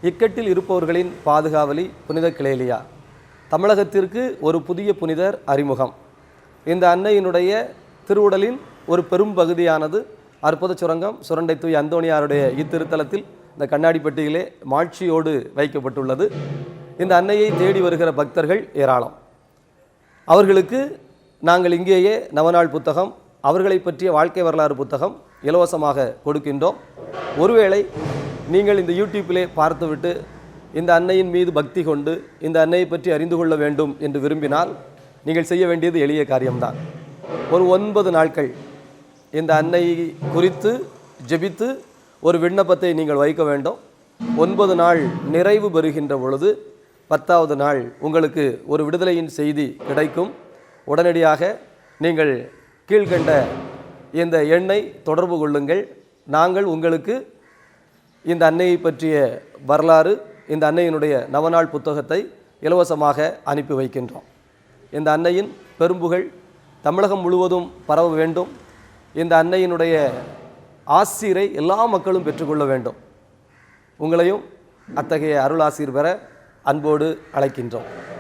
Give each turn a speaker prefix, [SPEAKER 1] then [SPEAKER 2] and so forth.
[SPEAKER 1] இக்கட்டில் இருப்பவர்களின் பாதுகாவலி புனித கிளேலியா. தமிழகத்திற்கு ஒரு புதிய புனிதர் அறிமுகம். இந்த அன்னையினுடைய திருவுடலின் ஒரு பெரும் பகுதியானது அற்புத சுரங்கம் சுரண்டை தூய் அந்தோணியாருடைய இத்திருத்தலத்தில் இந்த கண்ணாடிப்பட்டியிலே மாட்சியோடு வைக்கப்பட்டுள்ளது. இந்த அன்னையை தேடி வருகிற பக்தர்கள் ஏராளம். அவர்களுக்கு நாங்கள் இங்கேயே நவநாள் புத்தகம், அவர்களை பற்றிய வாழ்க்கை வரலாறு புத்தகம் இலவசமாக கொடுக்கின்றோம். ஒருவேளை நீங்கள் இந்த யூடியூப்பிலே பார்த்துவிட்டு இந்த அன்னையின் மீது பக்தி கொண்டு இந்த அன்னையை பற்றி அறிந்து கொள்ள வேண்டும் என்று விரும்பினால் நீங்கள் செய்ய வேண்டியது எளிய காரியம்தான். ஒரு 9 நாட்கள் இந்த அன்னை குறித்து ஜெபித்து ஒரு விண்ணப்பத்தை நீங்கள் வைக்க வேண்டும். 9 நாள் நிறைவு பெறுகின்ற பொழுது 10வது நாள் உங்களுக்கு ஒரு விடுதலையின் செய்தி கிடைக்கும். உடனடியாக நீங்கள் கீழ்கண்ட இந்த எண்ணை தொடர்பு கொள்ளுங்கள். நாங்கள் உங்களுக்கு இந்த அன்னையை பற்றிய வரலாறு, இந்த அன்னையினுடைய நவநாள் புத்தகத்தை இலவசமாக அனுப்பி வைக்கின்றோம். இந்த அன்னையின் பெரும்புகழ் தமிழகம் முழுவதும் பரவ வேண்டும். இந்த அன்னையினுடைய ஆசீரை எல்லா மக்களும் பெற்றுக்கொள்ள வேண்டும். உங்களையும் அத்தகைய அருளாசீர் பெற அன்போடு அழைக்கின்றோம்.